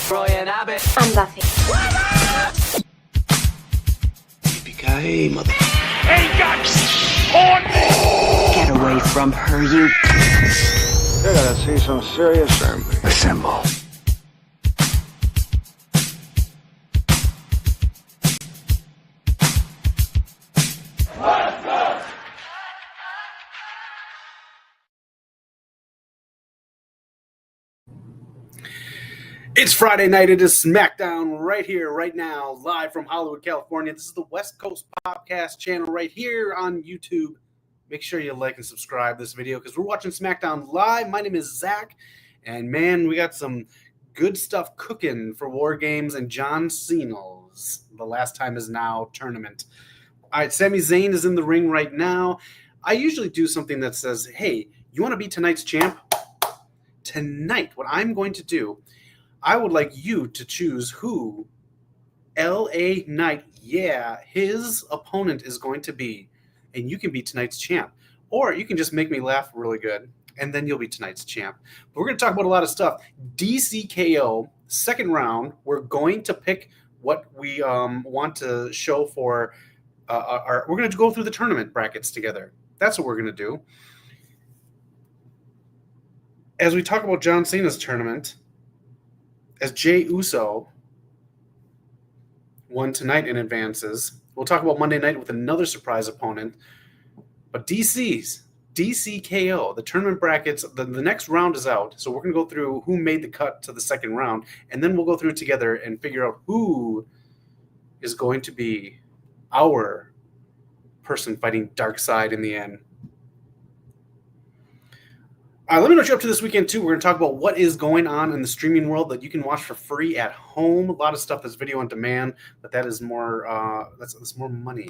Roy and Abbott. I'm Buffy. Yippee-ki-yay, mother... Get away from her, you. You're gonna see some serious assembly. Assemble. It's Friday night. It is SmackDown right here, right now, live from Hollywood, California. This is the West Coast Podcast channel right here on YouTube. Make sure you like and subscribe this video because we're watching SmackDown live. My name is Zach, and man, we got some good stuff cooking for War Games and John Cena's The Last Time Is Now tournament. All right, Sami Zayn is in the ring right now. I usually do something that says, hey, you want to be tonight's champ? Tonight, what I'm going to do, I would like you to choose who LA Knight, his opponent is going to be, and you can be tonight's champ. Or you can just make me laugh really good, and then you'll be tonight's champ. But we're going to talk about a lot of stuff. DCKO, second round, we're going to pick what we want to show for we're going to go through the tournament brackets together. That's what we're going to do. As we talk about John Cena's tournament, as Jey Uso won tonight in advances, we'll talk about Monday night with another surprise opponent. But DCKO, the tournament brackets, the next round is out. So we're going to go through who made the cut to the second round, and then we'll go through it together and figure out who is going to be our person fighting Darkseid in the end. Let me know what you're up to this weekend, too. We're going to talk about what is going on in the streaming world that you can watch for free at home. A lot of stuff that's video on demand, but that is more that's more money.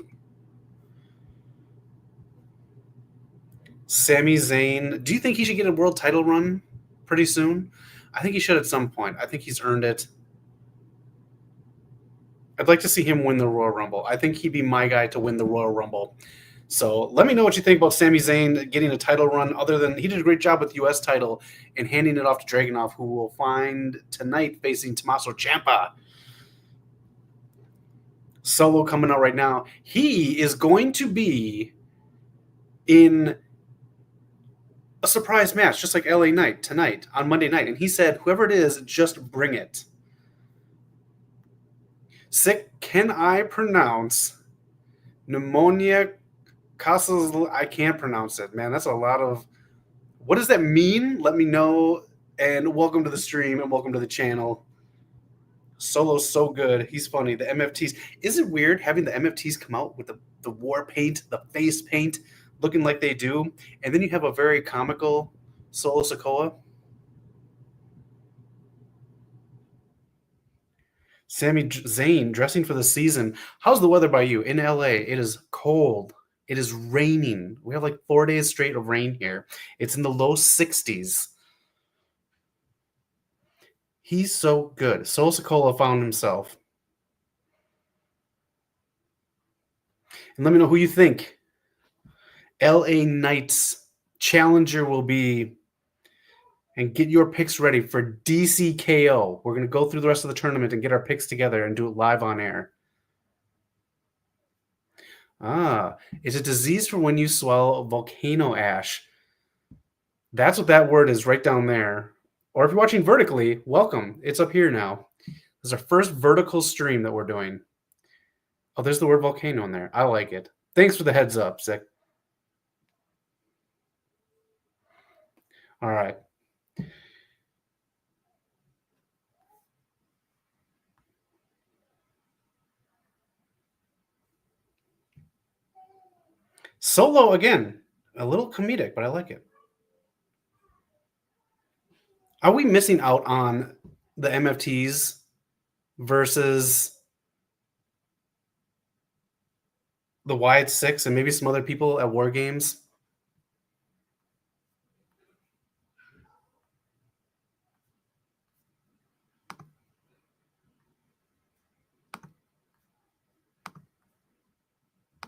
Sami Zayn, do you think he should get a world title run pretty soon? I think he should at some point. I think he's earned it. I'd like to see him win the Royal Rumble. I think he'd be my guy to win the Royal Rumble. So let me know what you think about Sami Zayn getting a title run, other than he did a great job with the U.S. title and handing it off to Dragunov, who will find tonight facing Tommaso Ciampa. Solo coming out right now. He is going to be in a surprise match, just like LA Knight tonight on Monday night. And he said, whoever it is, just bring it. Sick, can I pronounce pneumonia? Casas, I can't pronounce it, man. That's a lot of. What does that mean? Let me know. And welcome to the stream and welcome to the channel. Solo's so good. He's funny. The MFTs. Is it weird having the MFTs come out with the war paint, the face paint, looking like they do? And then you have a very comical Solo Sikoa. Sami Zayn dressing for the season. How's the weather by you? In LA, it is cold. It is raining. We have like 4 days straight of rain here. It's in the low 60s. He's so good. Solo Sikoa found himself. And let me know who you think LA Knight's challenger will be. And get your picks ready for DCKO. We're going to go through the rest of the tournament and get our picks together and do it live on air. It's a disease for when you swallow volcano ash. That's what that word is right down there. Or if you're watching vertically, welcome. It's up here now. This is our first vertical stream that we're doing. Oh, there's the word volcano in there. I like it. Thanks for the heads up, Sick. All right. Solo, again, a little comedic, but I like it. Are we missing out on the MFTs versus the Wyatt Six and maybe some other people at War Games?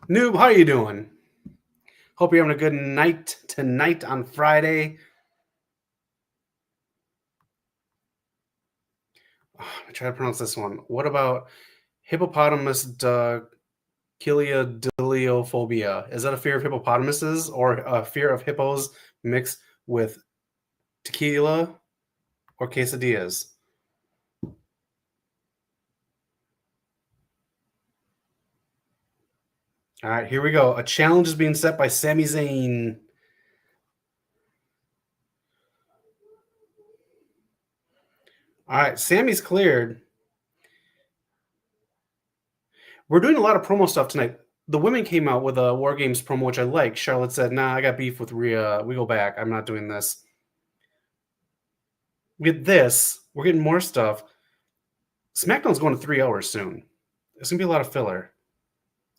Noob, how are you doing? Hope you're having a good night tonight on Friday. I try to pronounce this one. What about hippopotamus dactyliodiliophobia? Is that a fear of hippopotamuses or a fear of hippos mixed with tequila or quesadillas? All right, here we go. A challenge is being set by Sami Zayn. All right, Sammy's cleared. We're doing a lot of promo stuff tonight. The women came out with a War Games promo, which I like. Charlotte said, nah, I got beef with Rhea. We go back. I'm not doing this. We get this. We're getting more stuff. SmackDown's going to 3 hours soon. There's going to be a lot of filler.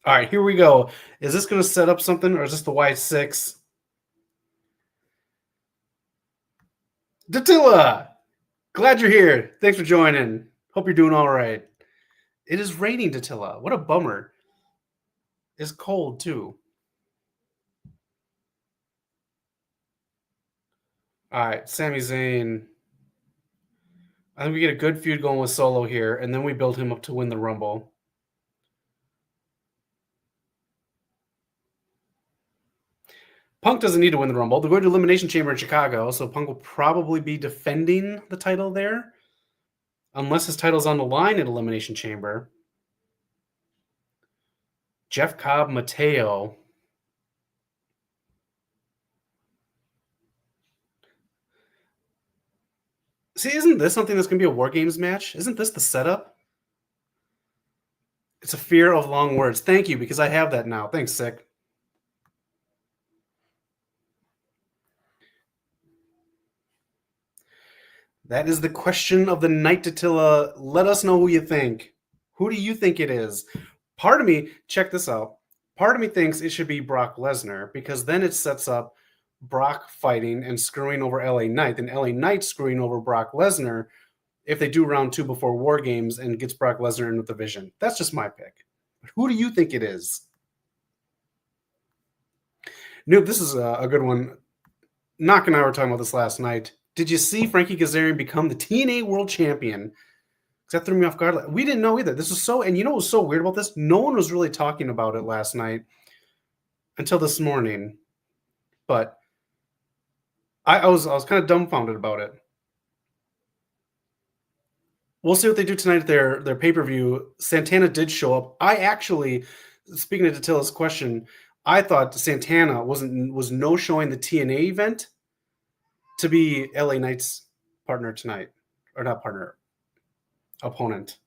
All right, here we go. Is this going to set up something, or is this the Y6? Dattila! Glad you're here. Thanks for joining. Hope you're doing all right. It is raining, Dattila. What a bummer. It's cold, too. All right, Sami Zayn. I think we get a good feud going with Solo here, and then we build him up to win the Rumble. Punk doesn't need to win the Rumble. They're going to Elimination Chamber in Chicago, so Punk will probably be defending the title there. Unless his title's on the line at Elimination Chamber. Jeff Cobb, Mateo. See, isn't this something that's going to be a War Games match? Isn't this the setup? It's a fear of long words. Thank you, because I have that now. Thanks, Sick. That is the question of the night, Dattila. Let us know who you think. Who do you think it is? Part of me, check this out. Part of me thinks it should be Brock Lesnar, because then it sets up Brock fighting and screwing over LA Knight, then LA Knight screwing over Brock Lesnar if they do round 2 before War Games and gets Brock Lesnar in with the Vision. That's just my pick. Who do you think it is? Noob, this is a good one. Knock and I were talking about this last night. Did you see Frankie Kazarian become the TNA World Champion? That threw me off guard. We didn't know either. This was so, and you know what was so weird about this? No one was really talking about it last night until this morning. But I was kind of dumbfounded about it. We'll see what they do tonight at their pay-per-view. Santana did show up. I actually, speaking of Dattila's question, I thought Santana was no showing the TNA event to be LA Knight's partner tonight. Or not partner, opponent.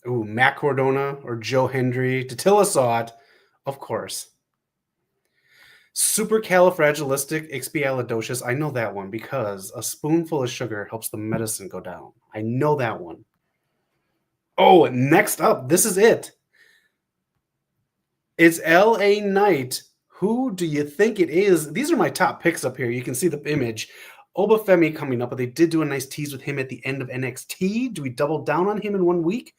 Ooh, Matt Cardona or Joe Hendry. Dattila saw it, of course. Supercalifragilisticexpialidocious. I know that one because a spoonful of sugar helps the medicine go down. I know that one. Oh, next up, this is it. It's LA Knight. Who do you think it is? These are my top picks up here. You can see the image. Obafemi coming up, but they did do a nice tease with him at the end of NXT. Do we double down on him in 1 week?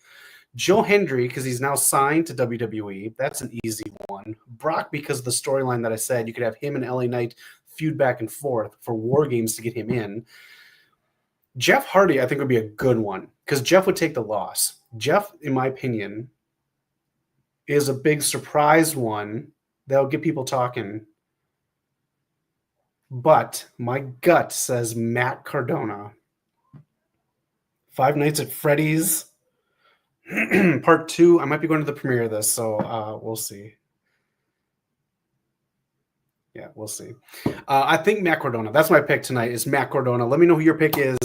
Joe Hendry, because he's now signed to WWE. That's an easy one. Brock, because of the storyline that I said, you could have him and LA Knight feud back and forth for War Games to get him in. Jeff Hardy, I think, would be a good one because Jeff would take the loss. Jeff, in my opinion, is a big surprise one that'll get people talking. But my gut says Matt Cardona. Five Nights at Freddy's. Part 2. I might be going to the premiere of this, so we'll see. Yeah, we'll see. I think Matt Cardona. That's my pick tonight is Matt Cardona. Let me know who your pick is.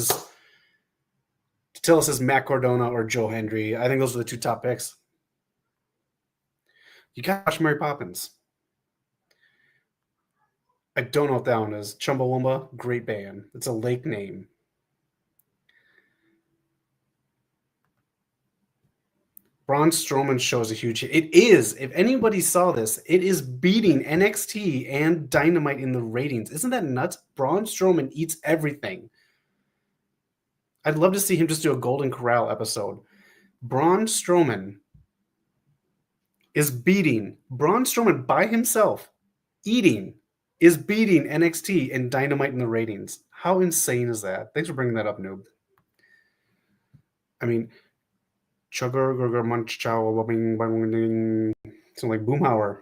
Tell us, is Matt Cardona or Joe Hendry. I think those are the 2 top picks. You got to watch Mary Poppins. I don't know what that one is. Chumbawamba, great band. It's a lake name. Braun Strowman's show is a huge hit. It is. If anybody saw this, it is beating NXT and Dynamite in the ratings. Isn't that nuts? Braun Strowman eats everything. I'd love to see him just do a Golden Corral episode. Braun Strowman is beating Braun Strowman by himself. Eating is beating NXT and Dynamite in the ratings. How insane is that? Thanks for bringing that up, noob. I mean, Chugger, Gurger, Munch, Chow, something like Boomhauer.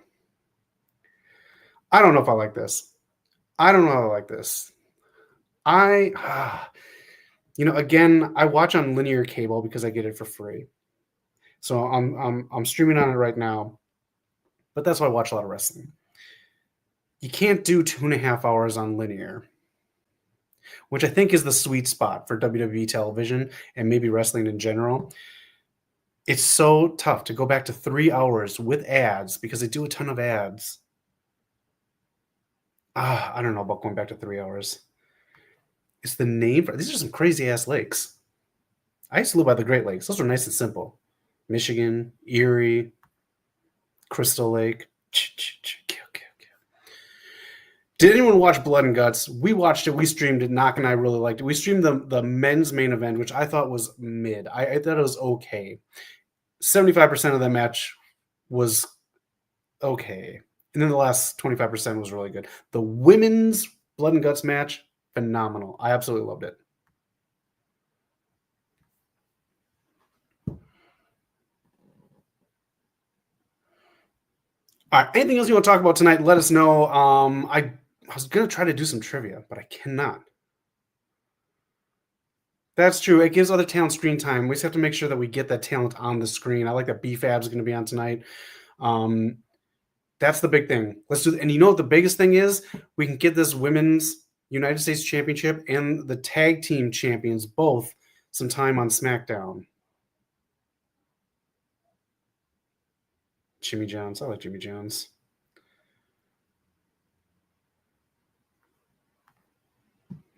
I don't know if I like this. Again, I watch on linear cable because I get it for free. So I'm streaming on it right now, but that's why I watch a lot of wrestling. You can't do 2.5 hours on linear, which I think is the sweet spot for WWE television and maybe wrestling in general. It's so tough to go back to 3 hours with ads because they do a ton of ads. I don't know about going back to 3 hours. It's the name. These are some crazy ass lakes. I used to live by the Great Lakes. Those are nice and simple. Michigan, Erie, Crystal Lake. Did anyone watch Blood and Guts? We watched it. We streamed it. Knock and I really liked it. We streamed the men's main event, which I thought was mid. I thought it was okay. 75% of that match was okay. And then the last 25% was really good. The women's Blood and Guts match, phenomenal. I absolutely loved it. All right. Anything else you want to talk about tonight? Let us know. I was going to try to do some trivia, but I cannot. That's true. It gives other talent screen time. We just have to make sure that we get that talent on the screen. I like that BFAB is going to be on tonight. That's the big thing. Let's do. And you know what the biggest thing is? We can get this women's United States Championship and the tag team champions both some time on SmackDown. Jimmy Jones. I like Jimmy Jones.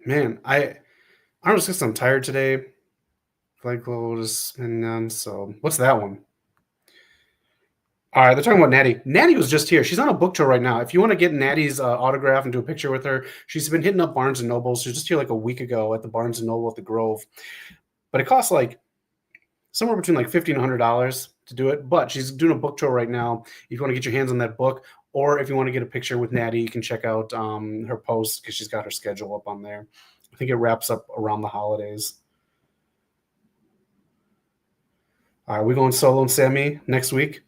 Man, I don't know, because I'm tired today. Like Lotus and so what's that one? All right, they're talking about Natty. Natty was just here. She's on a book tour right now. If you want to get Natty's autograph and do a picture with her, she's been hitting up Barnes and Noble. She was just here like a week ago at the Barnes and Noble at the Grove. But it costs like somewhere between like $50 and $100 to do it. But she's doing a book tour right now. If you want to get your hands on that book, or if you want to get a picture with Natty, you can check out her post because she's got her schedule up on there. I think it wraps up around the holidays. All right, we going solo and Sammy next week.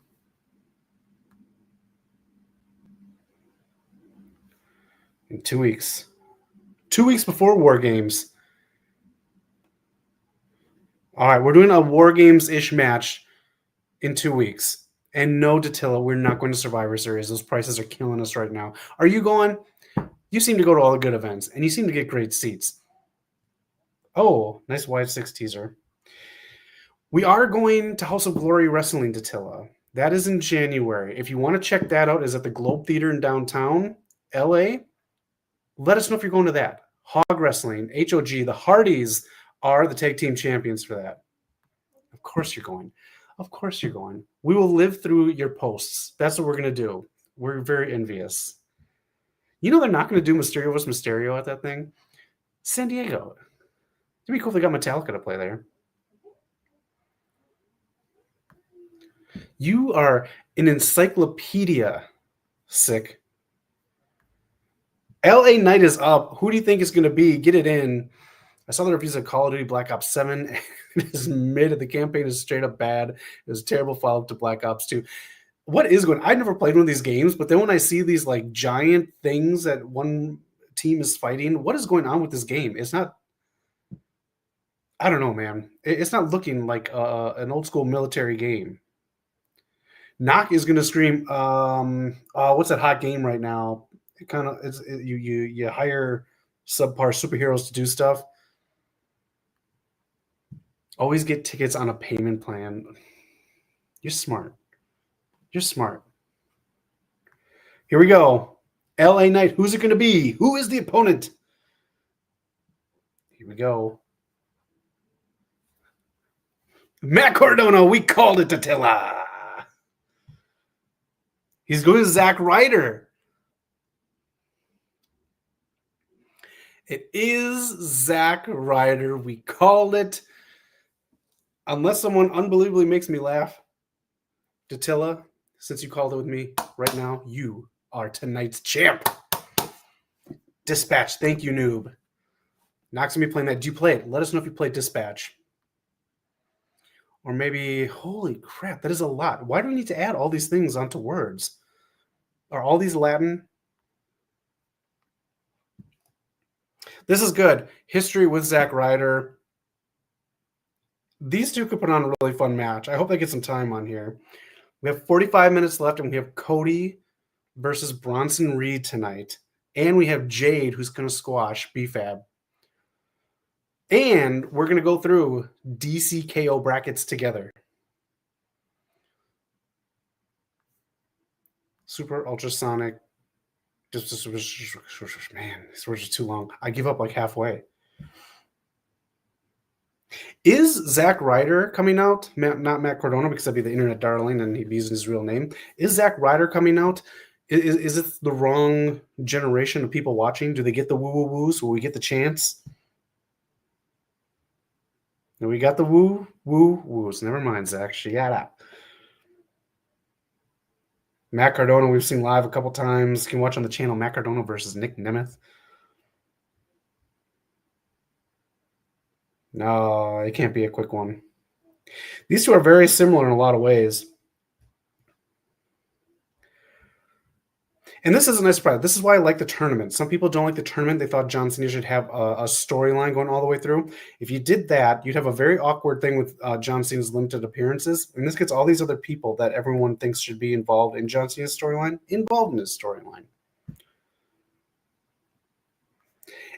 In 2 weeks. 2 weeks before War Games. All right, we're doing a War Games-ish match in 2 weeks. And no, Datilla, we're not going to Survivor Series. Those prices are killing us right now. Are you going? You seem to go to all the good events, and you seem to get great seats. Oh, nice Wide 6 teaser. We are going to House of Glory Wrestling, Datilla. That is in January. If you want to check that out, it's at the Globe Theater in downtown LA. Let us know if you're going to that. Hog Wrestling, HOG, the Hardys are the tag team champions for that. Of course you're going. Of course you're going. We will live through your posts. That's what we're going to do. We're very envious. You know they're not going to do Mysterio vs. Mysterio at that thing? San Diego. It'd be cool if they got Metallica to play there. You are an encyclopedia, Sick. LA Knight is up. Who do you think is going to be? Get it in. I saw the reviews of Call of Duty Black Ops 7. It is mid. The campaign is straight up bad. It was a terrible follow-up to Black Ops 2. What is going on? I've never played one of these games, but then when I see these like giant things that one team is fighting, what is going on with this game? It's not, I don't know, man. It's not looking like an old school military game. Knock is going to scream, what's that hot game right now? It kind of you hire subpar superheroes to do stuff. Always get tickets on a payment plan. You're smart. You're smart. Here we go. LA Knight. Who's it going to be? Who is the opponent? Here we go. Matt Cardona. We called it, Datilla. He's going to Zack Ryder. It is Zack Ryder. We called it. Unless someone unbelievably makes me laugh, Datilla, since you called it with me right now, you are tonight's champ. Dispatch. Thank you, noob. Not going to be playing that. Do you play it? Let us know if you play Dispatch. Or maybe, holy crap, that is a lot. Why do we need to add all these things onto words? Are all these Latin? This is good. History with Zack Ryder. These two could put on a really fun match. I hope they get some time on here. We have 45 minutes left, and we have Cody versus Bronson Reed tonight. And we have Jade, who's going to squash BFAB. And we're going to go through DCKO brackets together. Super ultrasonic. Man, these words are too long. I give up like halfway. Is Zack Ryder coming out? Not Matt Cardona, because that'd be the internet darling and he'd be using his real name. Is Zack Ryder coming out? Is it the wrong generation of people watching? Do they get the woo-woo-woos? Will we get the chance? No, we got the woo-woo-woos. Never mind, Zach. Shut up. Matt Cardona, we've seen live a couple times. You can watch on the channel Matt Cardona versus Nick Nemeth. No, it can't be a quick one. These two are very similar in a lot of ways. And this is a nice surprise. This is why I like the tournament. Some people don't like the tournament. They thought John Cena should have a storyline going all the way through. If you did that, you'd have a very awkward thing with John Cena's limited appearances. And this gets all these other people that everyone thinks should be involved in John Cena's storyline, involved in his storyline.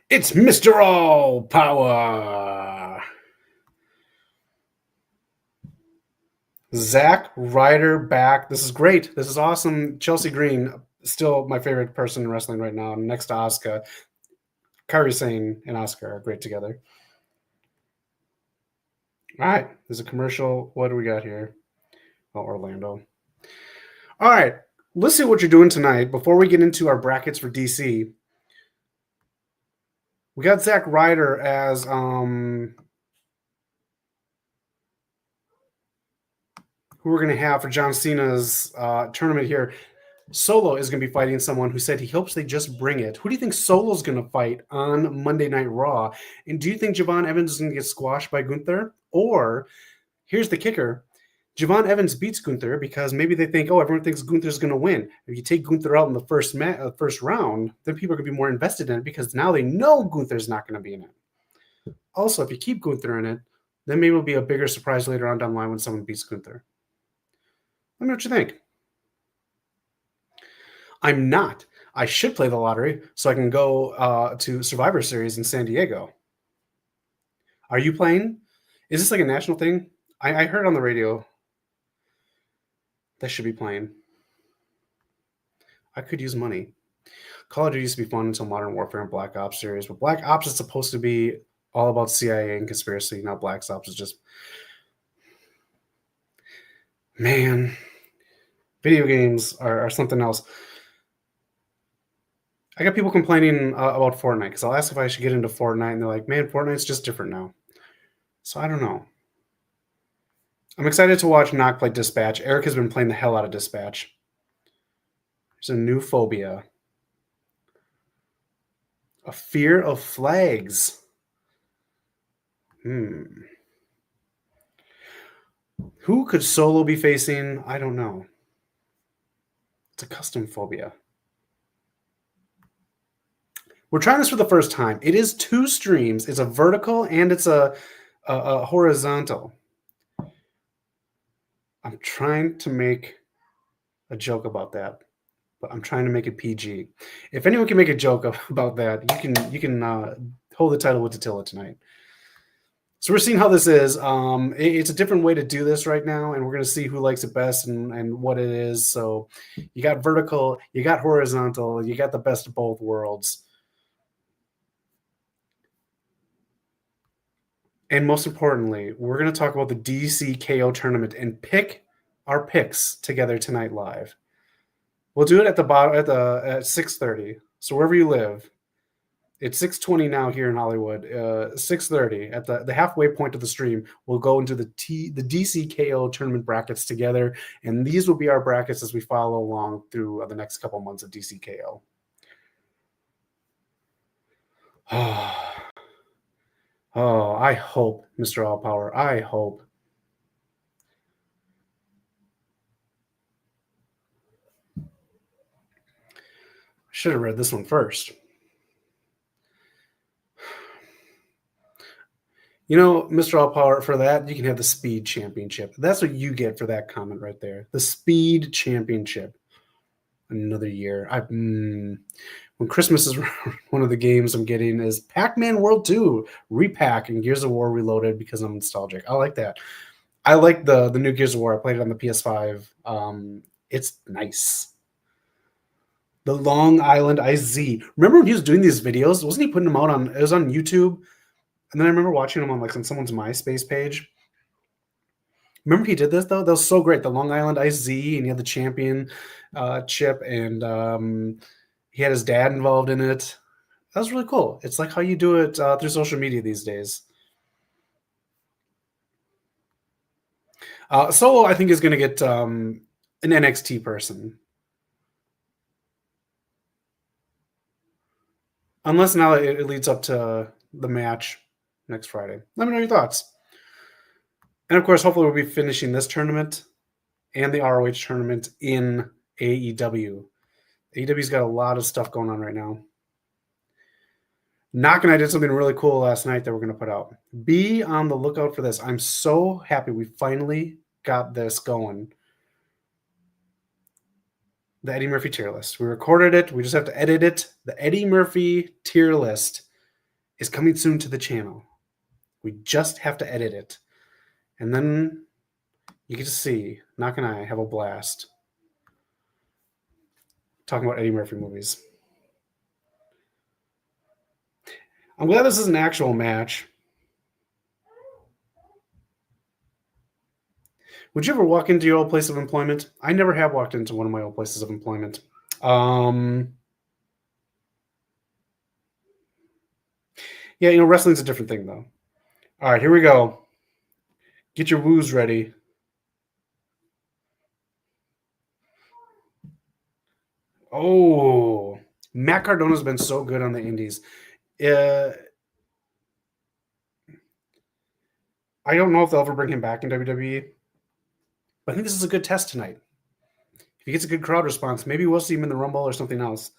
It's Mr. All Power. Zack Ryder back. This is great. This is awesome. Chelsea Green, still my favorite person in wrestling right now, next to Asuka. Kairi Sane and Asuka are great together. All right, there's a commercial. What do we got here? Oh, Orlando. All right, let's see what you're doing tonight. Before we get into our brackets for DC, we got Zack Ryder as who we're going to have for John Cena's tournament here. Solo is going to be fighting someone who said he hopes they just bring it. Who do you think Solo's going to fight on Monday Night Raw? And do you think Javon Evans is going to get squashed by Gunther? Or, here's the kicker, Javon Evans beats Gunther because maybe they think, oh, everyone thinks Gunther's going to win. If you take Gunther out in the first round, then people are going to be more invested in it because now they know Gunther's not going to be in it. Also, if you keep Gunther in it, then maybe it'll be a bigger surprise later on down the line when someone beats Gunther. Let me know what you think. I'm not. I should play the lottery so I can go to Survivor Series in San Diego. Are you playing? Is this like a national thing? I heard on the radio that should be playing. I could use money. Call of Duty used to be fun until Modern Warfare and Black Ops series, but Black Ops is supposed to be all about CIA and conspiracy. Now Black Ops is just... Man, video games are something else. I got people complaining about Fortnite because I'll ask if I should get into Fortnite, and they're like, man, Fortnite's just different now. So I don't know. I'm excited to watch Nock play Dispatch. Eric has been playing the hell out of Dispatch. There's a new phobia. A fear of flags. Who could Solo be facing? I don't know. It's a custom phobia. We're trying this for the first time. It is 2 streams. It's a vertical and it's a horizontal. I'm trying to make a joke about that, but I'm trying to make it PG. If anyone can make a joke about that, you can hold the title with Attila tonight. So we're seeing how this is. It's a different way to do this right now, and we're going to see who likes it best and what it is. So you got vertical, you got horizontal, you got the best of both worlds. And most importantly, we're going to talk about the DCKO tournament and pick our picks together tonight live. We'll do it at the bottom at 6:30. So wherever you live, it's 6:20 now here in Hollywood. 6:30 at the halfway point of the stream, we'll go into the DCKO tournament brackets together, and these will be our brackets as we follow along through the next couple months of DCKO. Oh, I hope, Mr. All Power. I hope. I should have read this one first. You know, Mr. All Power, for that, you can have the Speed Championship. That's what you get for that comment right there. The Speed Championship. Another year. When Christmas is one of the games I'm getting is Pac-Man World 2 repack and Gears of War Reloaded because I'm nostalgic. I like that. I like the new Gears of War. I played it on the PS5. It's nice. The Long Island IZ. Remember when he was doing these videos? Wasn't he putting them out on? It was on YouTube, and then I remember watching them on someone's MySpace page. Remember he did this though? That was so great. The Long Island IZ, and he had the champion chip, and he had his dad involved in it. That was really cool. It's like how you do it through social media these days. Solo, I think, is going to get an NXT person. Unless now it leads up to the match next Friday. Let me know your thoughts. And of course, hopefully we'll be finishing this tournament and the ROH tournament in AEW. AEW's got a lot of stuff going on right now. Knock and I did something really cool last night that we're going to put out. Be on the lookout for this. I'm so happy we finally got this going. The Eddie Murphy tier list. We recorded it. We just have to edit it. The Eddie Murphy tier list is coming soon to the channel. We just have to edit it. And then you get to see Knock and I have a blast talking about Eddie Murphy movies. I'm glad this is an actual match. Would you ever walk into your old place of employment? I never have walked into one of my old places of employment. Yeah, wrestling's a different thing, though. All right, here we go. Get your woos ready. Oh, Matt Cardona's been so good on the indies. I don't know if they'll ever bring him back in WWE, but I think this is a good test tonight. If he gets a good crowd response, maybe we'll see him in the Rumble or something else.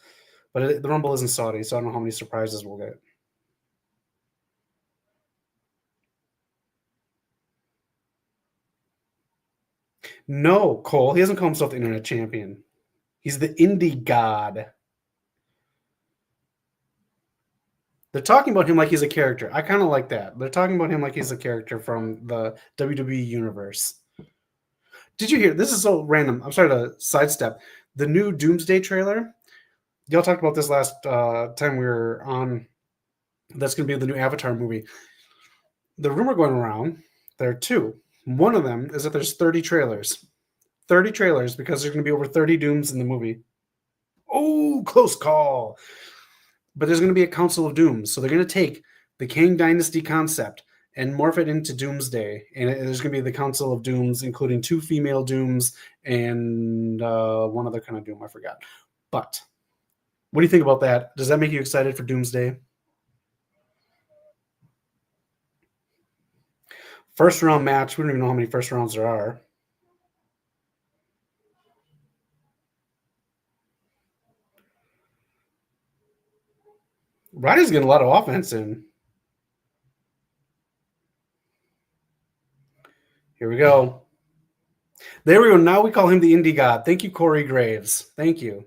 But the Rumble isn't Saudi, so I don't know how many surprises we'll get. No, Cole. He doesn't call himself the Internet Champion. He's the Indie God. They're talking about him like he's a character. I kind of like that. They're talking about him like he's a character from the WWE universe. Did you hear? This is so random. I'm sorry to sidestep. The new Doomsday trailer. Y'all talked about this last time we were on. That's going to be the new Avatar movie. The rumor going around, there are two. One of them is that there's 30 trailers. 30 trailers because there's going to be over 30 Dooms in the movie. Oh, close call. But there's going to be a Council of Dooms. So they're going to take the Kang Dynasty concept and morph it into Doomsday. And there's going to be the Council of Dooms, including 2 female Dooms and one other kind of Doom. I forgot. But what do you think about that? Does that make you excited for Doomsday? First round match. We don't even know how many first rounds there are. Roddy's getting a lot of offense in. Here we go. There we go. Now we call him the Indie God. Thank you, Corey Graves. Thank you.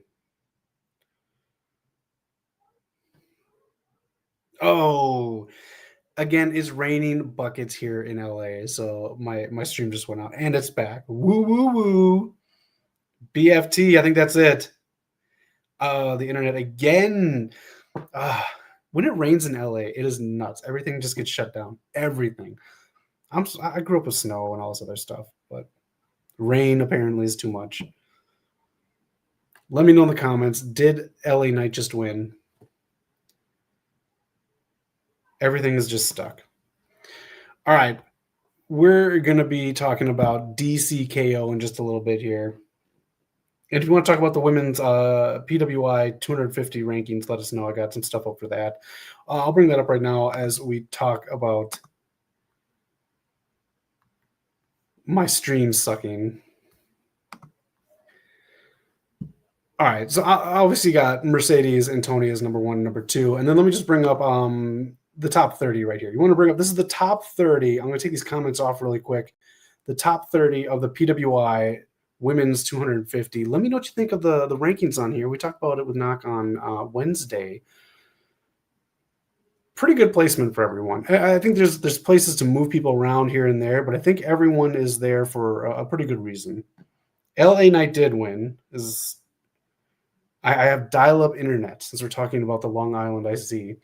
Oh, again, it's raining buckets here in LA. So my stream just went out and it's back. Woo, woo, woo. BFT. I think that's it. The internet again. When it rains in LA, it is nuts. Everything just gets shut down. Everything. I grew up with snow and all this other stuff, but rain apparently is too much. Let me know in the comments. Did LA Knight just win? Everything is just stuck. All right. We're going to be talking about DCKO in just a little bit here. And if you want to talk about the women's PWI 250 rankings, let us know. I got some stuff up for that. I'll bring that up right now as we talk about my stream sucking. All right, so I obviously got Mercedes and Tony as number 1, number 2, and then let me just bring up the top 30 right here. You want to bring up, this is the top 30. I'm going to take these comments off really quick. The top 30 of the PWI women's 250. Let me know what you think of the rankings on here. We talked about it with Knock on Wednesday. Pretty good placement for everyone. I think there's places to move people around here and there, but I think everyone is there for a pretty good reason. LA Knight did win. I have dial-up internet since we're talking about the Long Island IC.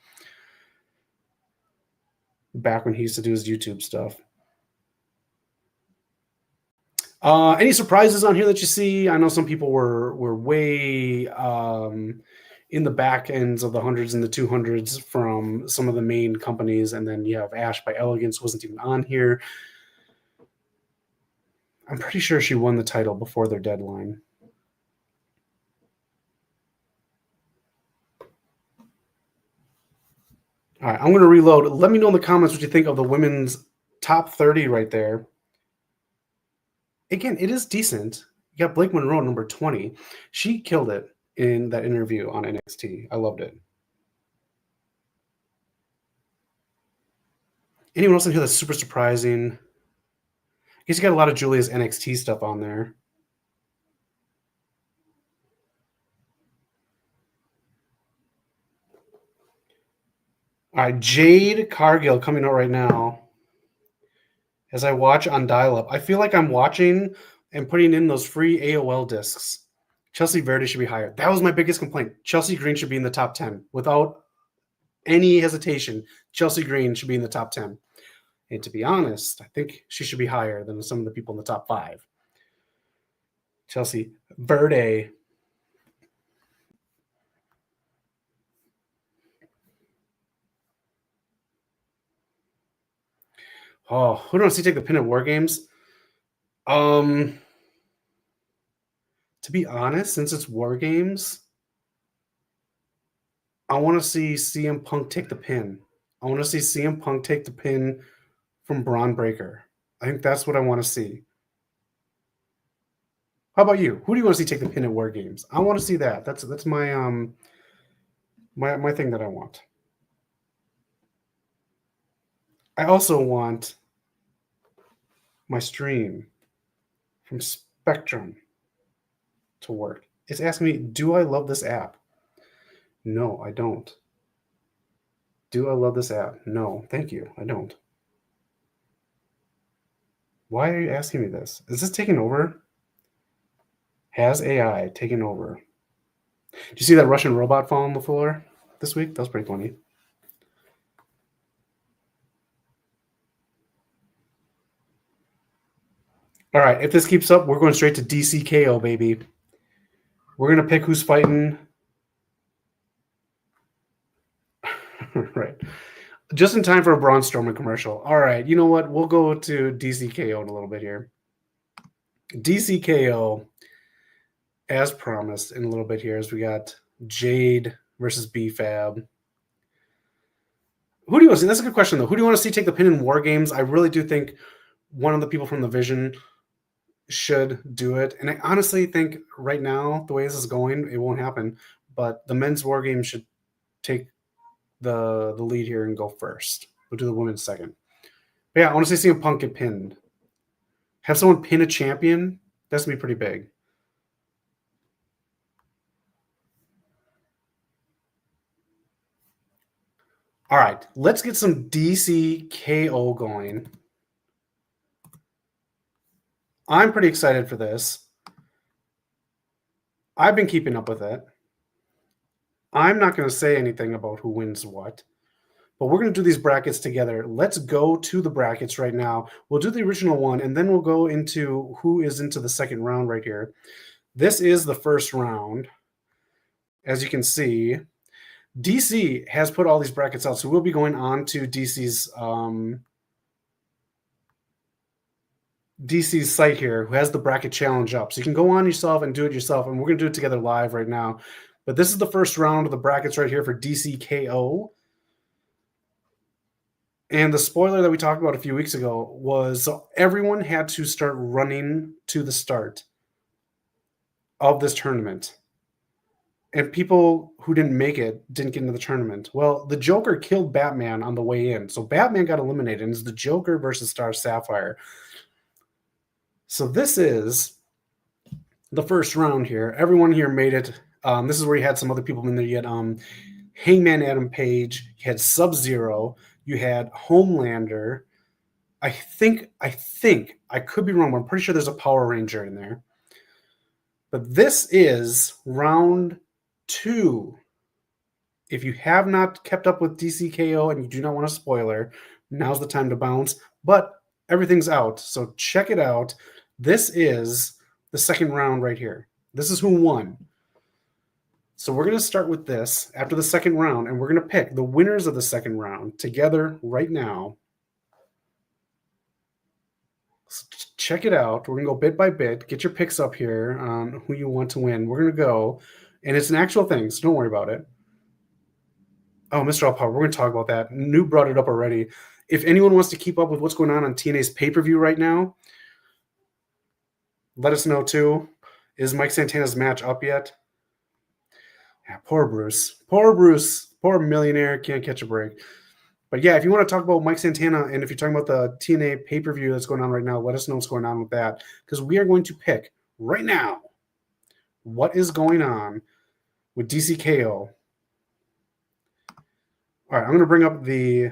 Back when he used to do his YouTube stuff. Any surprises on here that you see? I know some people were way in the back ends of the hundreds and the 200s from some of the main companies, and then you have Ash by Elegance wasn't even on here. I'm pretty sure she won the title before their deadline. All right, I'm going to reload. Let me know in the comments what you think of the women's top 30 right there. Again, it is decent. You got Blake Monroe, number 20. She killed it in that interview on NXT. I loved it. Anyone else in here that's super surprising? I guess you got a lot of Julia's NXT stuff on there. All right, Jade Cargill coming out right now. As I watch on dial-up, I feel like I'm watching and putting in those free AOL discs. Chelsea Verde should be higher. That was my biggest complaint. Chelsea Green should be in the top 10. Without any hesitation, Chelsea Green should be in the top 10. And to be honest, I think she should be higher than some of the people in the top 5. Chelsea Verde. Oh, who do I see take the pin at War Games? To be honest, since it's War Games, I want to see CM Punk take the pin. I want to see CM Punk take the pin from Braun Breaker. I think that's what I want to see. How about you? Who do you want to see take the pin at War Games? I want to see that. That's my my thing that I want. I also want my stream from Spectrum to work. It's asking me, do I love this app? No, I don't. Do I love this app? No, thank you. I don't. Why are you asking me this? Is this taking over? Has AI taken over? Did you see that Russian robot fall on the floor this week? That was pretty funny. All right, if this keeps up, we're going straight to DCKO, baby. We're going to pick who's fighting. Right. Just in time for a Braun Strowman commercial. All right, you know what? We'll go to DCKO in a little bit here. DCKO, as promised, in a little bit here, as we got Jade versus B-Fab. Who do you want to see? That's a good question, though. Who do you want to see take the pin in War Games? I really do think one of the people from the Vision should do it. And I honestly think right now, the way this is going, it won't happen. But the men's War Games should take the lead here and go first. We'll do the women's second. But yeah, I want to see CM Punk get pinned. Have someone pin a champion? That's going to be pretty big. All right, let's get some DCKO going. I'm pretty excited for this. I've been keeping up with it. I'm not going to say anything about who wins what, but we're going to do these brackets together. Let's go to the brackets right now. We'll do the original one, and then we'll go into who is into the second round right here. This is the first round. As you can see, DC has put all these brackets out, so we'll be going on to DC's DC's site here, who has the bracket challenge up. So you can go on yourself and do it yourself, and we're going to do it together live right now. But this is the first round of the brackets right here for DCKO. And the spoiler that we talked about a few weeks ago was so everyone had to start running to the start of this tournament. And people who didn't make it didn't get into the tournament. Well, the Joker killed Batman on the way in. So Batman got eliminated, and it's the Joker versus Star Sapphire. So this is the first round here. Everyone here made it. This is where you had some other people in there. You had Hangman Adam Page. You had Sub-Zero. You had Homelander. I think I could be wrong, but I'm pretty sure there's a Power Ranger in there. But this is round 2. If you have not kept up with DCKO and you do not want a spoiler, now's the time to bounce. But everything's out, so check it out. This is the second round right here. This is who won. So we're going to start with this after the second round, and we're going to pick the winners of the second round together right now. So check it out. We're going to go bit by bit. Get your picks up here on who you want to win. We're going to go, and it's an actual thing, so don't worry about it. Oh, Mr. Alpower, we're going to talk about that. Noob brought it up already. If anyone wants to keep up with what's going on TNA's pay-per-view right now, let us know too. Is Mike Santana's match up yet? Yeah, poor Bruce. Poor Bruce. Poor millionaire. Can't catch a break. But yeah, if you want to talk about Mike Santana, and if you're talking about the TNA pay-per-view that's going on right now, let us know what's going on with that. Because we are going to pick right now what is going on with DCKO. All right, I'm going to bring up the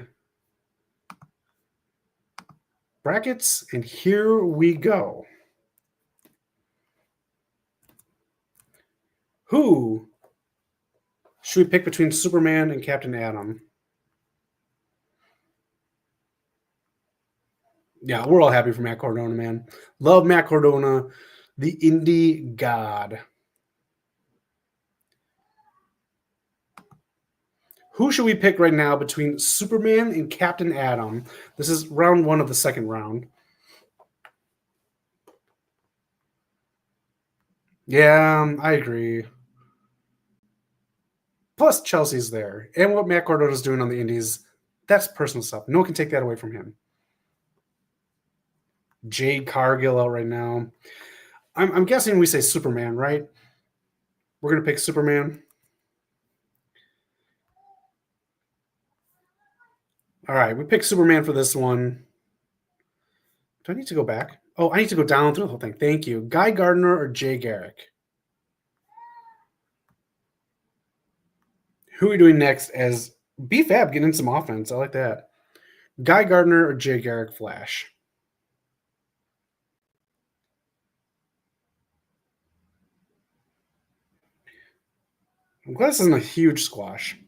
brackets, and here we go. Who should we pick between Superman and Captain Atom? Yeah, we're all happy for Matt Cardona, man. Love Matt Cardona, the indie god. Who should we pick right now between Superman and Captain Atom? This is round 1 of the second round. Yeah, I agree. Plus, Chelsea's there. And what Matt Cardona's doing on the indies, that's personal stuff. No one can take that away from him. Jade Cargill out right now. I'm guessing we say Superman, right? We're going to pick Superman. All right, we picked Superman for this one. Do I need to go back? Oh, I need to go down through the whole thing. Thank you. Guy Gardner or Jay Garrick? Who are we doing next as B-Fab getting some offense? I like that. Guy Gardner or Jay Garrick Flash? I'm glad this isn't a huge squash.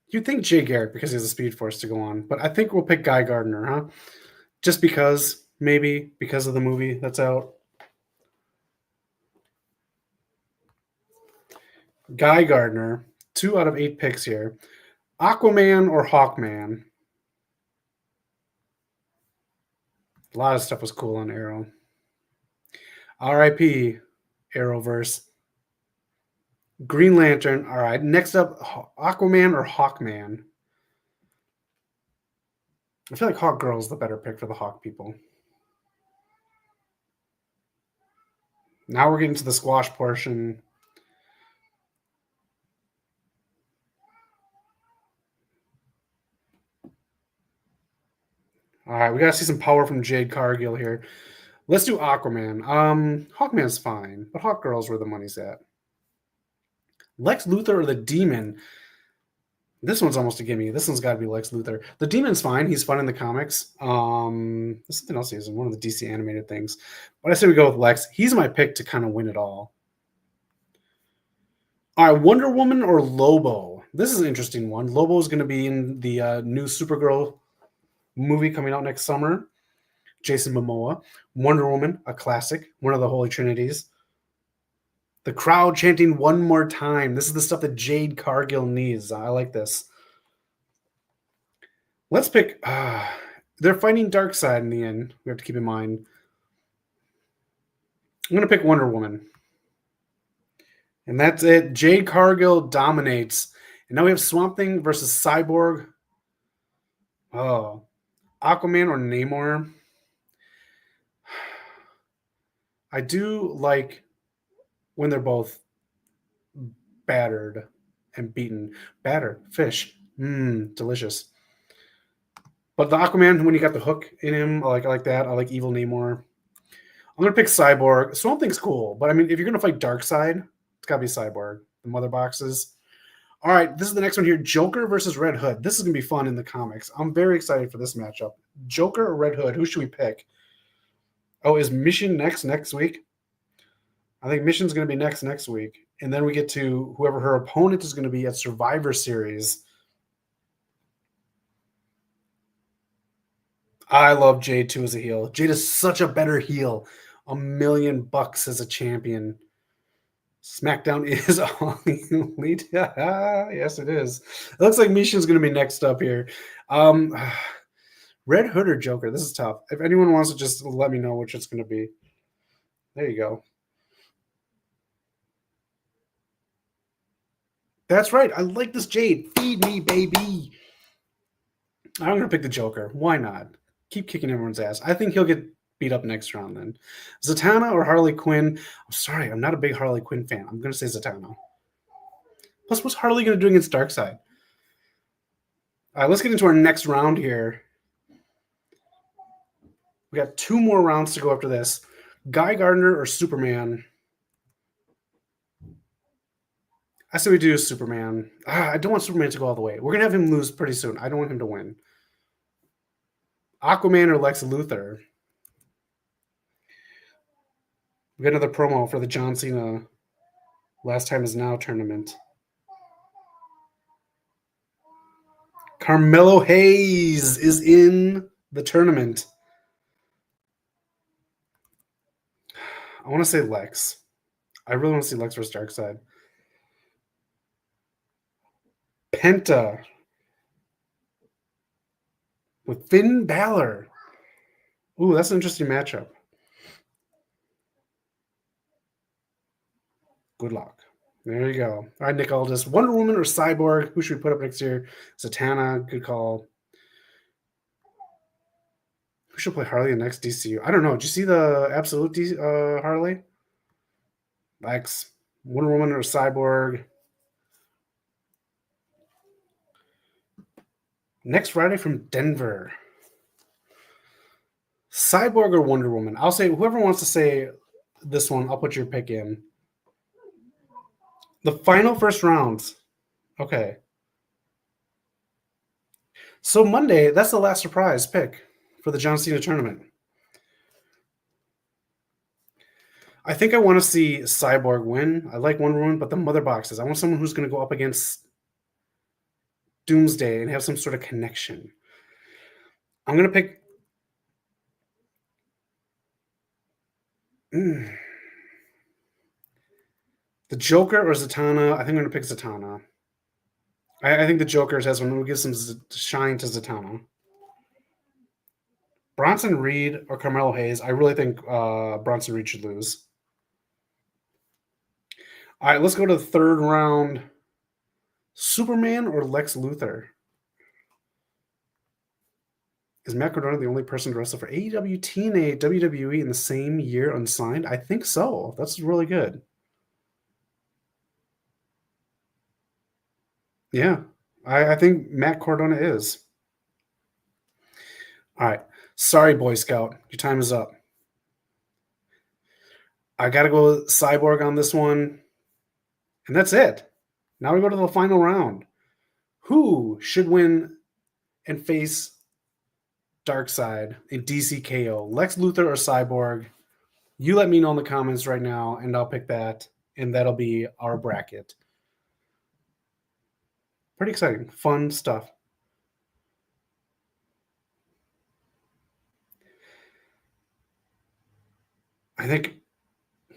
You'd think Jay Garrick because he has a Speed Force to go on, but I think we'll pick Guy Gardner, huh? Just because, maybe, because of the movie that's out. Guy Gardner, 2 out of 8 picks here. Aquaman or Hawkman? A lot of stuff was cool on Arrow. R.I.P. Arrowverse. Green Lantern. All right. Next up, Aquaman or Hawkman? I feel like Hawk Girl is the better pick for the Hawk people. Now we're getting to the squash portion. All right, we got to see some power from Jade Cargill here. Let's do Aquaman. Hawkman's fine, but Hawk Girl's where the money's at. Lex Luthor or the Demon? This one's almost a gimme. This one's got to be Lex Luthor. The Demon's fine. He's fun in the comics. There's something else he's in one of the DC animated things. But I say we go with Lex. He's my pick to kind of win it all. All right, Wonder Woman or Lobo? This is an interesting one. Lobo is going to be in the new Supergirl movie coming out next summer. Jason Momoa. Wonder Woman, a classic, one of the Holy Trinities. The crowd chanting one more time. This is the stuff that Jade Cargill needs. I like this. Let's pick They're fighting Darkseid in the end. We have to keep in mind. I'm going to pick Wonder Woman. And that's it. Jade Cargill dominates. And now we have Swamp Thing versus Cyborg. Oh. Aquaman or Namor. I do like when they're both battered and beaten. Battered. Fish. Delicious. But the Aquaman, when you got the hook in him, I like that. I like Evil Namor. I'm going to pick Cyborg. Swamp Thing's cool. But I mean, if you're going to fight Darkseid, it's got to be Cyborg. The mother boxes. All right, this is the next one here. Joker versus Red Hood. This is going to be fun in the comics. I'm very excited for this matchup. Joker or Red Hood? Who should we pick? Oh, is Mission next week? I think Mission's going to be next week. And then we get to whoever her opponent is going to be at Survivor Series. I love Jade too as a heel. Jade is such a better heel. $1,000,000 as a champion. SmackDown is all elite. Yes, it is. It looks like Misha's going to be next up here. Red Hood or Joker? This is tough. If anyone wants to just let me know which it's going to be. There you go. That's right. I like this Jade. Feed me, baby. I'm going to pick the Joker. Why not? Keep kicking everyone's ass. I think he'll get beat up next round then. Zatanna or Harley Quinn? I'm sorry. I'm not a big Harley Quinn fan. I'm going to say Zatanna. Plus, what's Harley going to do against Darkseid? All right, let's get into our next round here. We got 2 more rounds to go after this. Guy Gardner or Superman? I say we do Superman. I don't want Superman to go all the way. We're going to have him lose pretty soon. I don't want him to win. Aquaman or Lex Luthor? We got another promo for the John Cena Last Time Is Now tournament. Carmelo Hayes is in the tournament. I want to say Lex. I really want to see Lex versus Darkseid. Penta with Finn Balor. Ooh, that's an interesting matchup. Good luck. There you go. All right, Nick Aldis. Wonder Woman or Cyborg? Who should we put up next year? Zatanna. Good call. Who should play Harley in next DCU? I don't know. Did you see the Absolute Harley? Lex. Wonder Woman or Cyborg? Next Friday from Denver. Cyborg or Wonder Woman? I'll say whoever wants to say this one, I'll put your pick in. The final first rounds. Okay. So Monday, that's the last surprise pick for the John Cena tournament. I think I want to see Cyborg win. I like Wonder Woman, but the mother boxes. I want someone who's going to go up against Doomsday and have some sort of connection. I'm going to pick... The Joker or Zatanna? I think I'm going to pick Zatanna. I think the Joker has one. We'll give some shine to Zatanna. Bronson Reed or Carmelo Hayes? I really think Bronson Reed should lose. All right, let's go to the third round. Superman or Lex Luthor? Is Matt Cardona the only person to wrestle for AEW, TNA, WWE in the same year unsigned? I think so. That's really good. Yeah, I think Matt Cardona is. All right. Sorry, Boy Scout. Your time is up. I got to go Cyborg on this one. And that's it. Now we go to the final round. Who should win and face Darkseid in DCKO? Lex Luthor or Cyborg? You let me know in the comments right now, and I'll pick that. And that'll be our bracket. Pretty exciting. Fun stuff. I think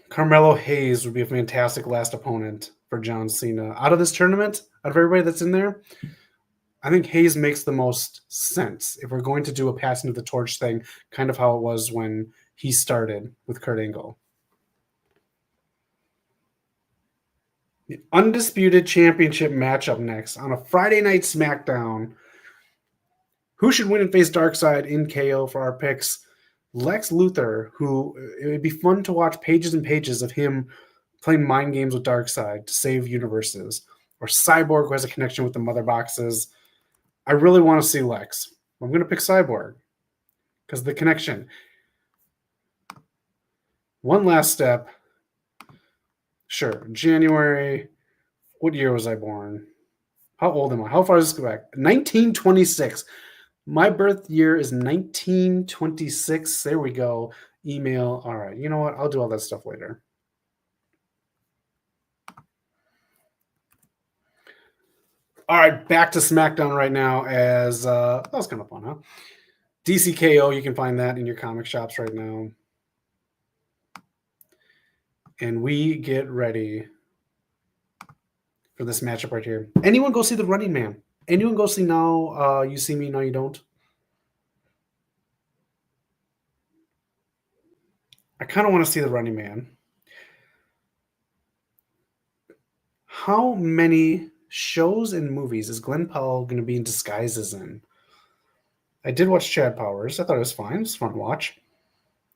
Carmelo Hayes would be a fantastic last opponent for John Cena. Out of this tournament, out of everybody that's in there, I think Hayes makes the most sense if we're going to do a passing of the torch thing, kind of how it was when he started with Kurt Angle. The Undisputed Championship matchup next on a Friday night SmackDown. Who should win and face Darkseid in KO for our picks? Lex Luthor, who it would be fun to watch pages and pages of him playing mind games with Darkseid to save universes, or Cyborg, who has a connection with the Mother Boxes. I really want to see Lex. I'm going to pick Cyborg because of the connection. One last step. Sure, January. What year was I born? How old am I? How far does this go back? 1926. My birth year is 1926. There we go. Email. All right. You know what? I'll do all that stuff later. All right. Back to SmackDown right now as that was kind of fun, huh? DCKO. You can find that in your comic shops right now. And we get ready for this matchup right here. Anyone go see The Running Man? Anyone go see Now You See Me, Now You Don't? I kind of want to see The Running Man. How many shows and movies is Glenn Powell going to be in disguises in? I did watch Chad Powers. I thought it was fine. It's fun to watch.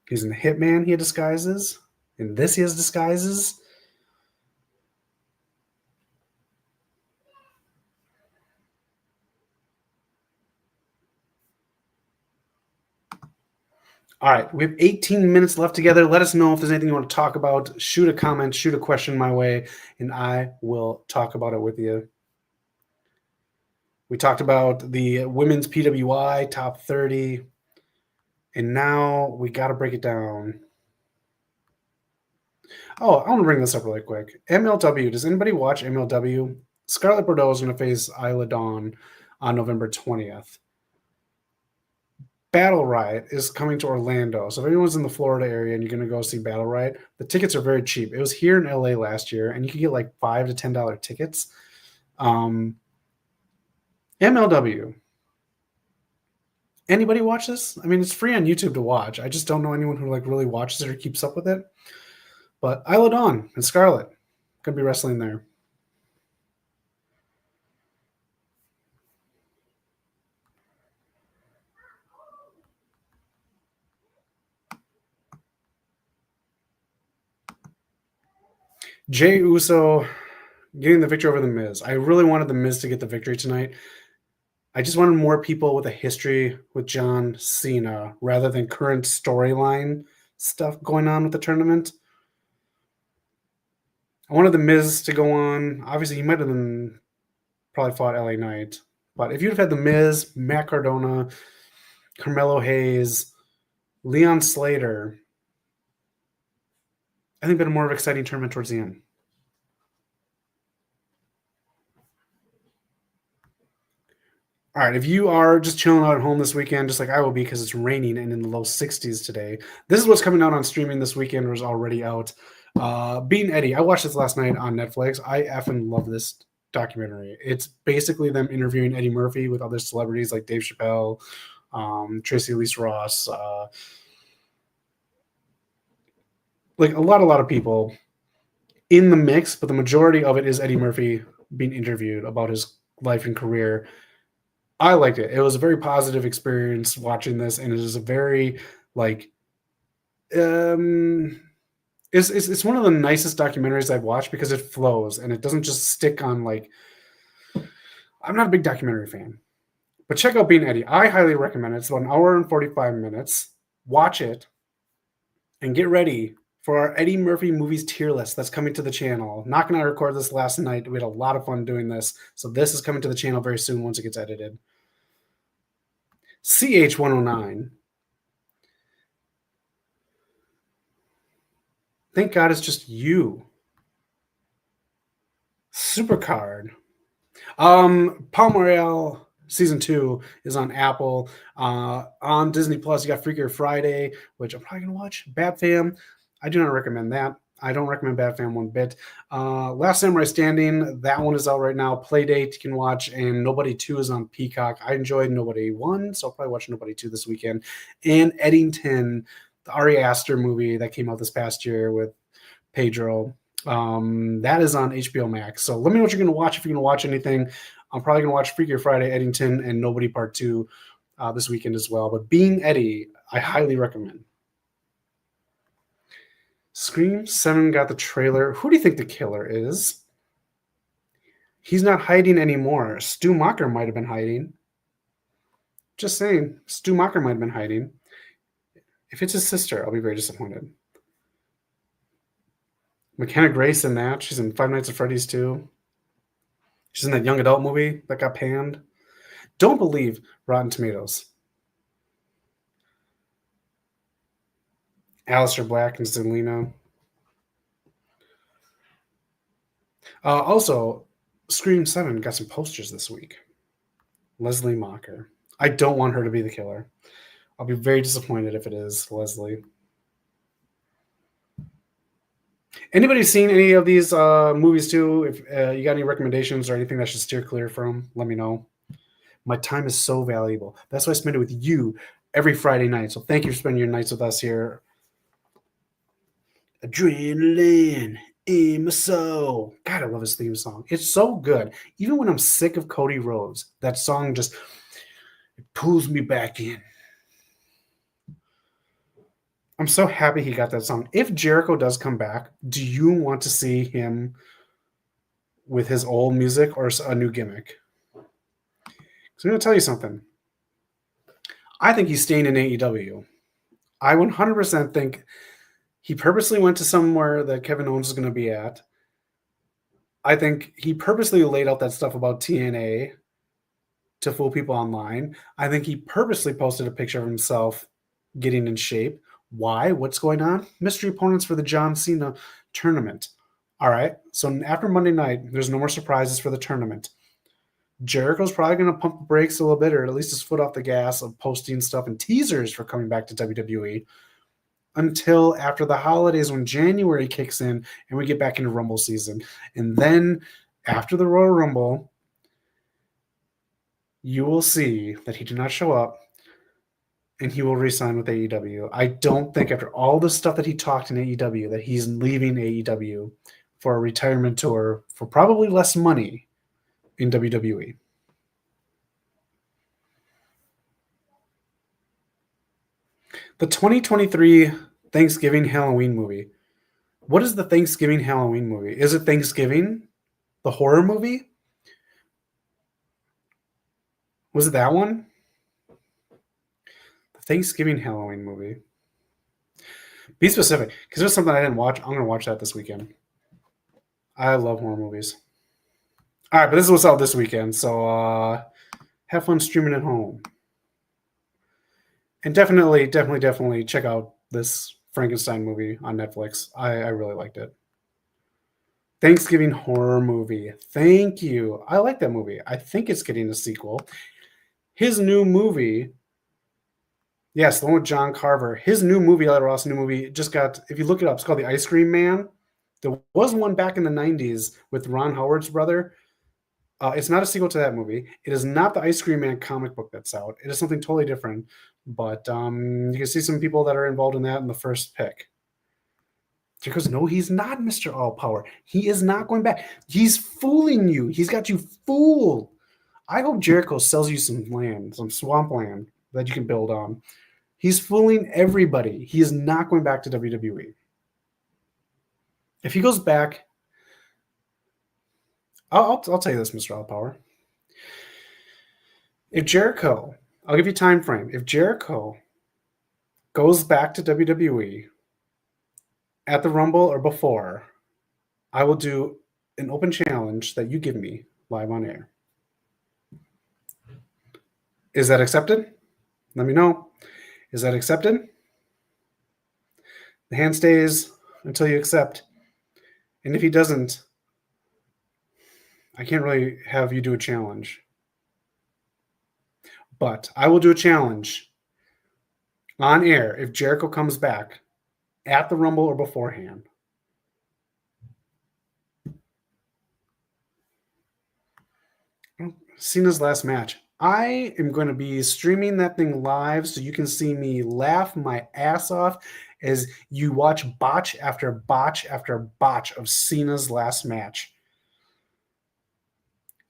He's in The Hitman. He had disguises. In this, he has disguises. All right, we have 18 minutes left together. Let us know if there's anything you want to talk about. Shoot a comment, shoot a question my way, and I will talk about it with you. We talked about the women's PWI top 30, and now we got to break it down. Oh, I want to bring this up really quick. MLW, does anybody watch MLW? Scarlett Bordeaux is going to face Isla Dawn on November 20th. Battle Riot is coming to Orlando. So if anyone's in the Florida area and you're going to go see Battle Riot, the tickets are very cheap. It was here in LA last year, and you could get like $5 to $10 tickets. MLW. Anybody watch this? I mean, it's free on YouTube to watch. I just don't know anyone who like really watches it or keeps up with it. But Isla Dawn and Scarlett could be wrestling there. Jey Uso getting the victory over The Miz. I really wanted The Miz to get the victory tonight. I just wanted more people with a history with John Cena rather than current storyline stuff going on with the tournament. I wanted The Miz to go on. Obviously, he might have been probably fought LA Knight. But if you'd have had The Miz, Matt Cardona, Carmelo Hayes, Leon Slater, I think been a more of an exciting tournament towards the end. All right, if you are just chilling out at home this weekend, just like I will be because it's raining and in the low 60s today, this is what's coming out on streaming this weekend or is already out. Being Eddie, I watched this last night on Netflix. I effing love this documentary. It's basically them interviewing Eddie Murphy with other celebrities like Dave Chappelle, Tracy Elise Ross, like a lot of people in the mix, but the majority of it is Eddie Murphy being interviewed about his life and career. I liked it. It was a very positive experience watching this, and it is a very like it's one of the nicest documentaries I've watched because it flows and it doesn't just stick on like I'm not a big documentary fan. But check out Being Eddie. I highly recommend it. It's about an hour and 45 minutes. Watch it and get ready for our Eddie Murphy movies tier list that's coming to the channel. Knock and I recorded this last night. We had a lot of fun doing this. So this is coming to the channel very soon once it gets edited. CH109. Thank God it's just you. Supercard. Palm Season 2 is on Apple. On Disney Plus, you got Freakier Friday, which I'm probably going to watch. Bat Fam. I do not recommend that. I don't recommend Bat Fam one bit. Last Samurai Standing, that one is out right now. Playdate you can watch, and Nobody 2 is on Peacock. I enjoyed Nobody 1, so I'll probably watch Nobody 2 this weekend. And Eddington, the Ari Aster movie that came out this past year with Pedro. That is on HBO Max. So let me know what you're going to watch if you're going to watch anything. I'm probably going to watch Freakier Friday, Eddington, and Nobody Part 2 this weekend as well. But Being Eddie, I highly recommend. Scream 7 got the trailer. Who do you think the killer is? He's not hiding anymore. Stu Macher might have been hiding. Just saying. Stu Macher might have been hiding. If it's his sister, I'll be very disappointed. McKenna Grace in that. She's in Five Nights at Freddy's too. She's in that young adult movie that got panned. Don't believe Rotten Tomatoes. Alistair Black and Zelina. Also, Scream 7 got some posters this week. Leslie Macher. I don't want her to be the killer. I'll be very disappointed if it is Leslie. Anybody seen any of these movies too? If you got any recommendations or anything that I should steer clear from, let me know. My time is so valuable. That's why I spend it with you every Friday night. So thank you for spending your nights with us here. Adrenaline in my soul. God, I love his theme song. It's so good. Even when I'm sick of Cody Rhodes, that song just pulls me back in. I'm so happy he got that song. If Jericho does come back, do you want to see him with his old music or a new gimmick? So I'm going to tell you something. I think he's staying in AEW. I 100% think he purposely went to somewhere that Kevin Owens is going to be at. I think he purposely laid out that stuff about TNA to fool people online. I think he purposely posted a picture of himself getting in shape. Why? What's going on? Mystery opponents for the John Cena tournament. All right. So after Monday night, there's no more surprises for the tournament. Jericho's probably going to pump the brakes a little bit, or at least his foot off the gas of posting stuff and teasers for coming back to WWE until after the holidays when January kicks in and we get back into Rumble season. And then after the Royal Rumble, you will see that he did not show up and he will re-sign with AEW. I don't think after all the stuff that he talked in AEW that he's leaving AEW for a retirement tour for probably less money in WWE. The 2023 Thanksgiving Halloween movie. What is the Thanksgiving Halloween movie? Is it Thanksgiving? The horror movie? Was it that one? The Thanksgiving Halloween movie. Be specific, because there's something I didn't watch. I'm going to watch that this weekend. I love horror movies. All right, but this is what's out this weekend, so have fun streaming at home. And definitely check out this Frankenstein movie on Netflix. I really liked it. Thanksgiving horror movie. Thank you. I like that movie. I think it's getting a sequel. His new movie, yes, the one with John Carver. His new movie, Ella Ross' new movie, just got, if you look it up, it's called The Ice Cream Man. There was one back in the 90s with Ron Howard's brother. It's not a sequel to that movie. It is not the Ice Cream Man comic book that's out. It is something totally different. But you can see some people that are involved in that in the first pick. Because no, he's not Mr. All Power. He is not going back. He's fooling you. He's got you fooled. I hope Jericho sells you some land, some swamp land that you can build on. He's fooling everybody. He is not going back to WWE. If he goes back, I'll tell you this, Mr. All Power. If Jericho, I'll give you a time frame. If Jericho goes back to WWE at the Rumble or before, I will do an open challenge that you give me live on air. Is that accepted? Let me know. Is that accepted? The hand stays until you accept. And if he doesn't, I can't really have you do a challenge. But I will do a challenge on air if Jericho comes back at the Rumble or beforehand. Cena's last match. I am going to be streaming that thing live so you can see me laugh my ass off as you watch botch after botch after botch of Cena's last match.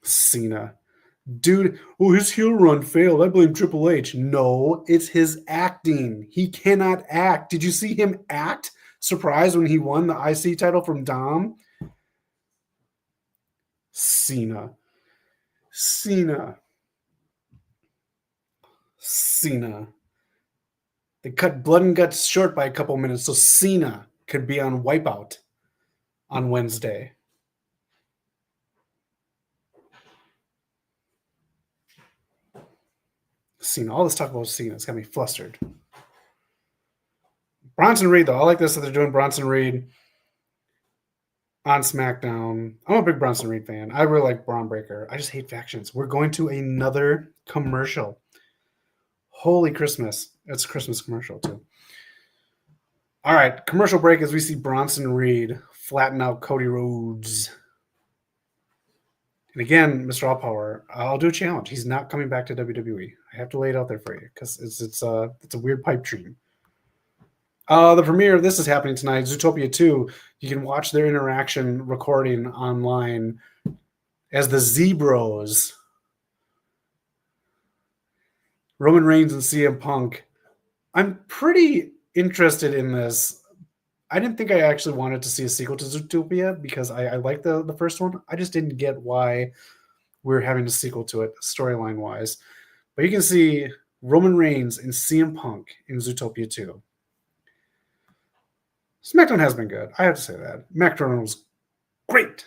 Cena. Dude, oh, his heel run failed. I blame Triple H. No, it's his acting. He cannot act. Did you see him act? Surprised when he won the IC title from Dom? Cena. Cena. Cena. They cut Blood and Guts short by a couple minutes so Cena could be on Wipeout on Wednesday. Cena. All this talk about Cena. It's got me flustered. Bronson Reed, though. I like this that they're doing Bronson Reed on SmackDown. I'm a big Bronson Reed fan. I really like Braun Breaker. I just hate factions. We're going to another commercial. Holy Christmas. It's a Christmas commercial, too. All right, commercial break as we see Bronson Reed flatten out Cody Rhodes. And again, Mr. Allpower, I'll do a challenge. He's not coming back to WWE. I have to lay it out there for you because it's a weird pipe dream. The premiere of this is happening tonight, Zootopia 2. You can watch their interaction recording online as the Zebros, Roman Reigns and CM Punk. I'm pretty interested in this. I didn't think I actually wanted to see a sequel to Zootopia because I liked the first one. I just didn't get why we're having a sequel to it storyline-wise. But you can see Roman Reigns and CM Punk in Zootopia 2. SmackDown has been good. I have to say that. SmackDown was great,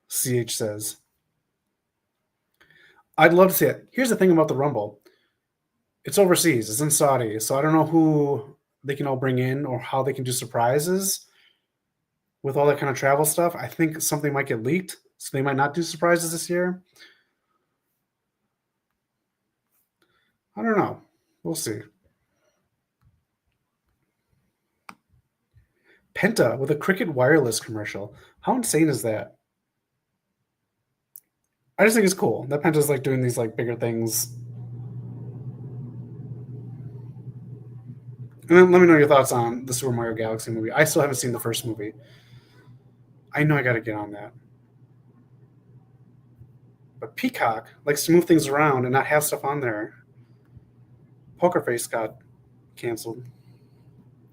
CH says. I'd love to see it. Here's the thing about the Rumble. It's overseas. It's in Saudi. So I don't know who they can all bring in or how they can do surprises with all that kind of travel stuff. I think something might get leaked. So they might not do surprises this year. I don't know. We'll see. Penta with a Cricket Wireless commercial. How insane is that? I just think it's cool that Penta's like doing these like bigger things. And then let me know your thoughts on the Super Mario Galaxy movie. I still haven't seen the first movie. I know I got to get on that. But Peacock likes to move things around and not have stuff on there. Poker Face got canceled.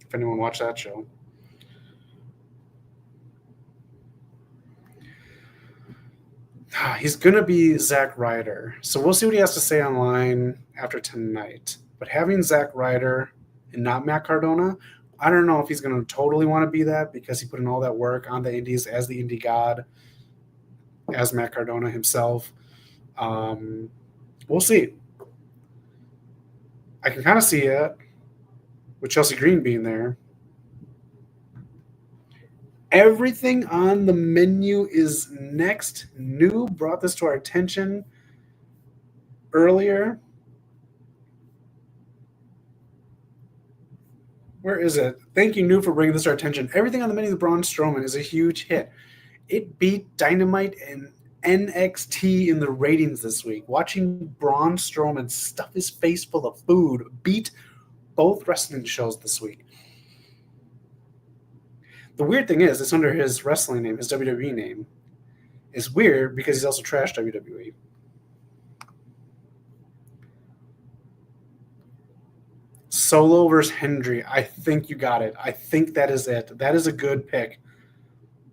If anyone watched that show. He's going to be Zack Ryder. So we'll see what he has to say online after tonight. But having Zack Ryder and not Matt Cardona, I don't know if he's going to totally want to be that because he put in all that work on the Indies as the Indie God, as Matt Cardona himself. We'll see. I can kind of see it with Chelsea Green being there. Everything on the menu is next. New brought this to our attention earlier. Where is it? Thank you, New, for bringing this to our attention. Everything on the menu with Braun Strowman is a huge hit. It beat Dynamite and NXT in the ratings this week. Watching Braun Strowman stuff his face full of food beat both wrestling shows this week. The weird thing is, it's under his wrestling name, his WWE name. It's weird because he's also trashed WWE. Solo versus Hendry. I think you got it. I think that is it. That is a good pick.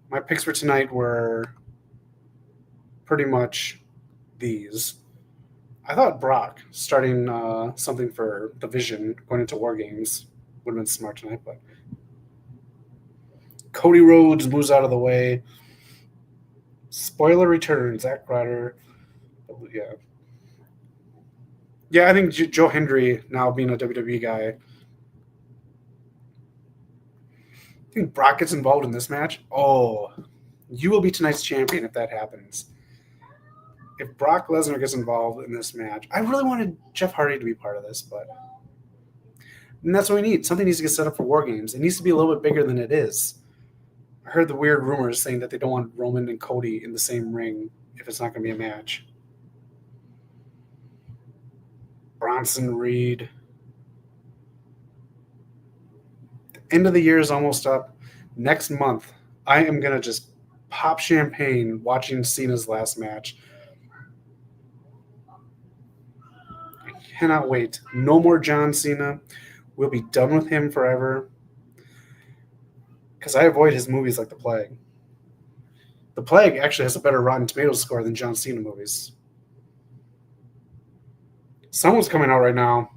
My picks for tonight were pretty much these. I thought Brock starting something for Division going into War Games would have been smart tonight, but Cody Rhodes moves out of the way. Spoiler return, Zack Ryder. Yeah. Yeah, I think Joe Hendry now being a WWE guy. I think Brock gets involved in this match. Oh, you will be tonight's champion if that happens. If Brock Lesnar gets involved in this match, I really wanted Jeff Hardy to be part of this, but and that's what we need. Something needs to get set up for War Games. It needs to be a little bit bigger than it is. I heard the weird rumors saying that they don't want Roman and Cody in the same ring if it's not going to be a match. Bronson Reed. The end of the year is almost up. Next month, I am going to just pop champagne watching Cena's last match. I cannot wait. No more John Cena. We'll be done with him forever. Because I avoid his movies like the plague. The Plague actually has a better Rotten Tomatoes score than John Cena movies. Someone's coming out right now.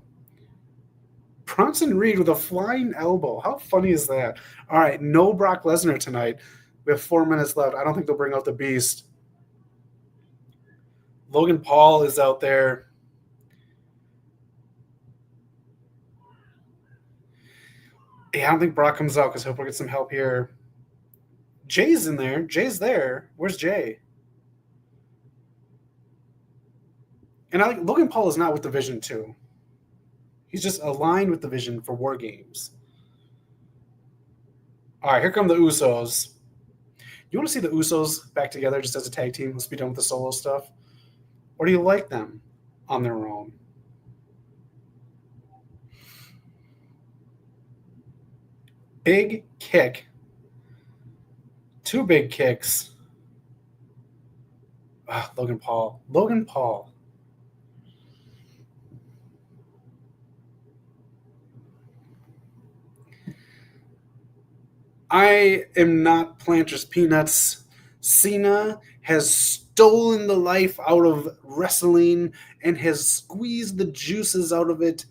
Bronson Reed with a flying elbow. How funny is that? All right, no Brock Lesnar tonight. We have 4 minutes left. I don't think they'll bring out the Beast. Logan Paul is out there. Yeah, I don't think Brock comes out because he'll get some help here. Jay's in there. Jay's there. Where's Jay? And Logan Paul is not with the Vision 2. He's just aligned with the Vision for War Games. All right, here come the Usos. You want to see the Usos back together just as a tag team? Let's be done with the solo stuff. Or do you like them on their own? Big kick. 2 big kicks. Logan Paul. Logan Paul. I am not Planters Peanuts. Cena has stolen the life out of wrestling and has squeezed the juices out of it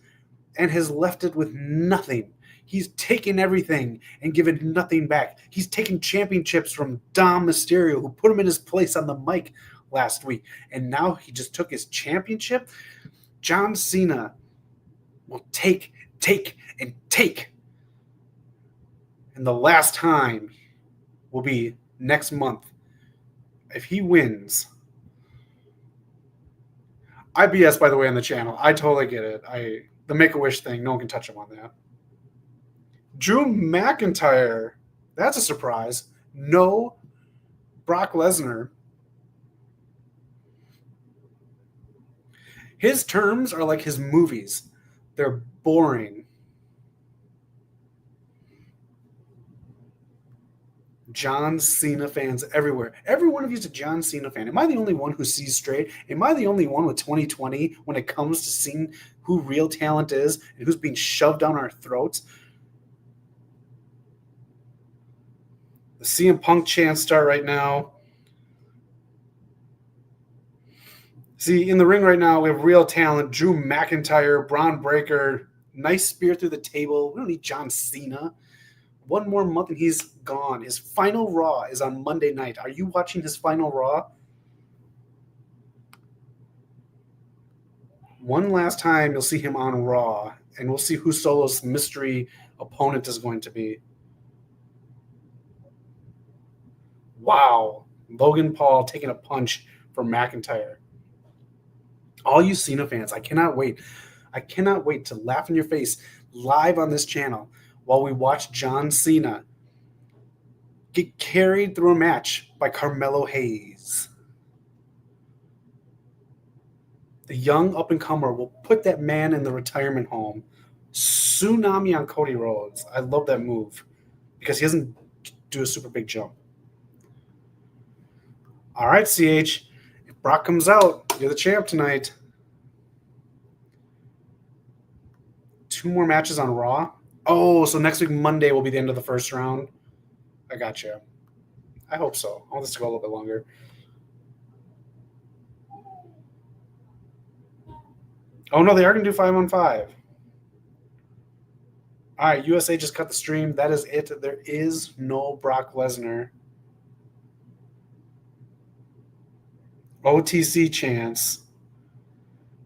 and has left it with nothing. He's taken everything and given nothing back. He's taken championships from Dom Mysterio, who put him in his place on the mic last week. And now he just took his championship. John Cena will take. And the last time will be next month. If he wins. IBS, by the way, on the channel. I totally get it. The Make-A-Wish thing, no one can touch him on that. Drew McIntyre. That's a surprise. No Brock Lesnar. His terms are like his movies. They're boring. John Cena fans everywhere. Every one of you is a John Cena fan. Am I the only one who sees straight? Am I the only one with 2020 when it comes to seeing who real talent is and who's being shoved down our throats? The CM Punk chants start right now. See, in the ring right now, we have real talent. Drew McIntyre, Braun Breaker, nice spear through the table. We don't need John Cena. 1 more month and he's gone. His final Raw is on Monday night. Are you watching his final Raw? One last time you'll see him on Raw, and we'll see who Solo's mystery opponent is going to be. Wow. Logan Paul taking a punch from McIntyre. All you Cena fans, I cannot wait. I cannot wait to laugh in your face live on this channel while we watch John Cena get carried through a match by Carmelo Hayes. The young up-and-comer will put that man in the retirement home. Tsunami on Cody Rhodes. I love that move because he doesn't do a super big jump. All right, CH. If Brock comes out, you're the champ tonight. 2 more matches on Raw. Oh, so next week, Monday, will be the end of the first round. I got you. I hope so. I want this to go a little bit longer. Oh, no, they are going to do 5-on-5. All right, USA just cut the stream. That is it. There is no Brock Lesnar. OTC chance.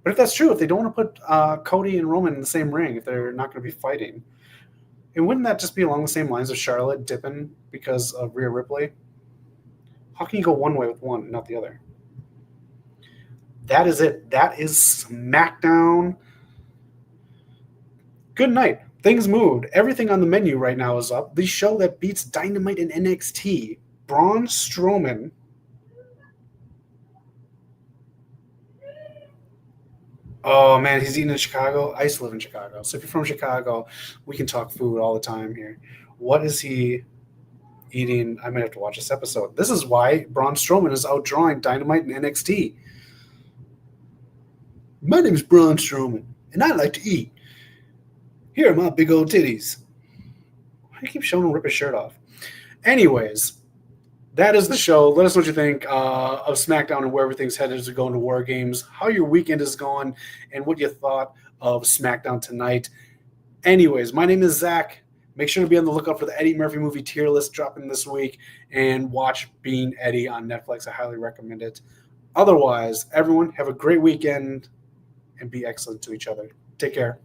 But if that's true, if they don't want to put Cody and Roman in the same ring, if they're not going to be fighting, and wouldn't that just be along the same lines of Charlotte dipping because of Rhea Ripley? How can you go one way with one and not the other? That is it. That is SmackDown. Good night. Things moved. Everything on the menu right now is up. The show that beats Dynamite and NXT. Braun Strowman Oh man, he's eating in Chicago. I used to live in Chicago, so if you're from Chicago, we can talk food all the time here. What is he eating? I might have to watch this episode. This is why Braun Strowman is outdrawing Dynamite and NXT. My name is Braun Strowman, and I like to eat. Here are my big old titties. Why do you keep showing him rip his shirt off? Anyways, that is the show. Let us know what you think of SmackDown and where everything's headed as we go into War Games, how your weekend is going, and what you thought of SmackDown tonight. Anyways, my name is Zach. Make sure to be on the lookout for the Eddie Murphy movie tier list dropping this week, and watch Being Eddie on Netflix. I highly recommend it. Otherwise, everyone, have a great weekend and be excellent to each other. Take care.